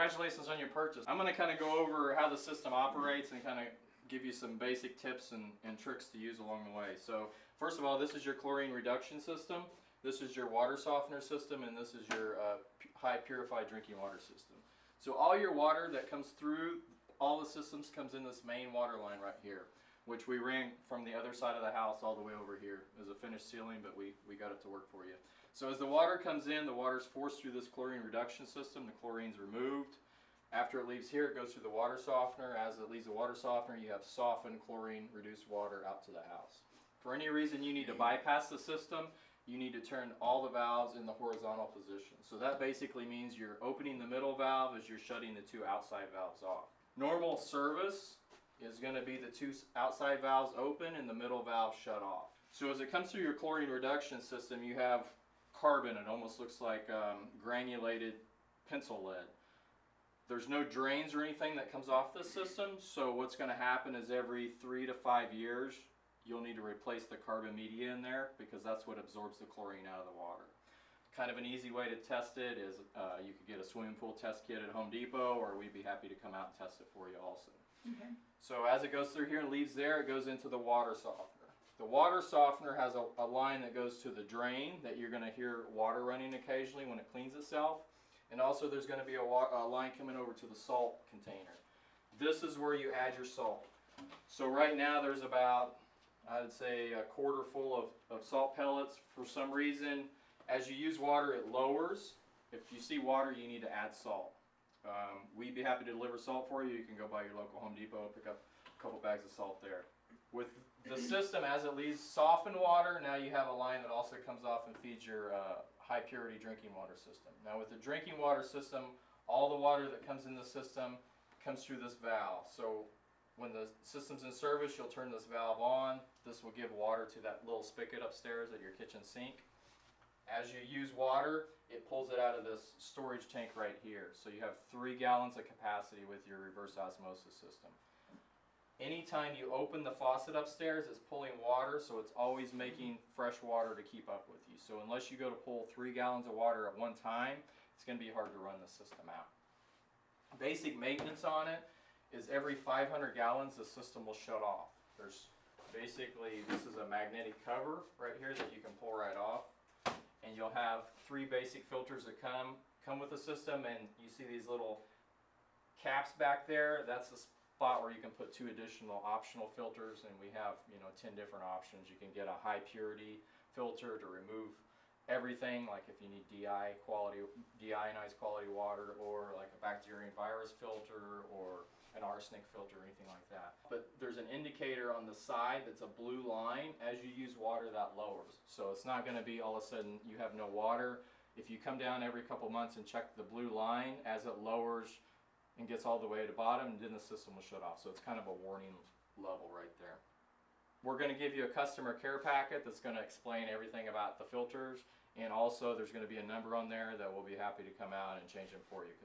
congratulations on your purchase. I'm going to kind of go over how the system operates and kind of give you some basic tips and tricks to use along the way. So first of all, this is your chlorine reduction system, this is your water softener system, and this is your high purified drinking water system. So all your water that comes through all the systems comes in this main water line right here, which we ran from the other side of the house all the way over here. It was a finished ceiling, but we got it to work for you. So as the water comes in, the water is forced through this chlorine reduction system. The chlorine's removed. After it leaves here, it goes through the water softener. As it leaves the water softener, you have softened chlorine reduced water out to the house. For any reason you need to bypass the system, you need to turn all the valves in the horizontal position. So that basically means you're opening the middle valve as you're shutting the two outside valves off. Normal service is going to be the two outside valves open and the middle valve shut off. So as it comes through your chlorine reduction system, you have carbon. It almost looks like granulated pencil lead. There's no drains or anything that comes off this system, so what's going to happen is every 3 to 5 years you'll need to replace the carbon media in there, because that's what absorbs the chlorine out of the water. Kind of an easy way to test it is you could get a swimming pool test kit at Home Depot, or we'd be happy to come out and test it for you also. Okay. So as it goes through here and leaves there, it goes into the water softener. The water softener has a line that goes to the drain that you're going to hear water running occasionally when it cleans itself. And also there's going to be a line coming over to the salt container. This is where you add your salt. So right now there's about, I'd say, a quarter full of salt pellets. For some reason, as you use water, it lowers. If you see water, you need to add salt. We'd be happy to deliver salt for you. You can go by your local Home Depot, pick up a couple bags of salt there. With the system, as it leaves softened water, now you have a line that also comes off and feeds your high purity drinking water system. Now with the drinking water system, all the water that comes in the system comes through this valve. So when the system's in service, you'll turn this valve on. This will give water to that little spigot upstairs at your kitchen sink. As you use water, it pulls it out of this storage tank right here. So you have 3 gallons of capacity with your reverse osmosis system. Anytime you open the faucet upstairs, it's pulling water, so it's always making fresh water to keep up with you. So unless you go to pull 3 gallons of water at one time, it's going to be hard to run the system out. Basic maintenance on it is every 500 gallons the system will shut off. There's basically, this is a magnetic cover right here that you can pull right off. And you'll have 3 basic filters that come with the system, and you see these little caps back there. That's the spot where you can put 2 additional optional filters, and we have 10 different options. You can get a high purity filter to remove everything, like if you need deionized quality water, or like a bacteria and virus filter, or an arsenic filter, or anything like that. But there's an indicator on the side that's a blue line. As you use water, that lowers. So it's not going to be all of a sudden you have no water. If you come down every couple months and check the blue line, as it lowers and gets all the way to the bottom, then the system will shut off. So it's kind of a warning level right there. We're going to give you a customer care packet that's going to explain everything about the filters, and also there's going to be a number on there that we'll be happy to come out and change them for you.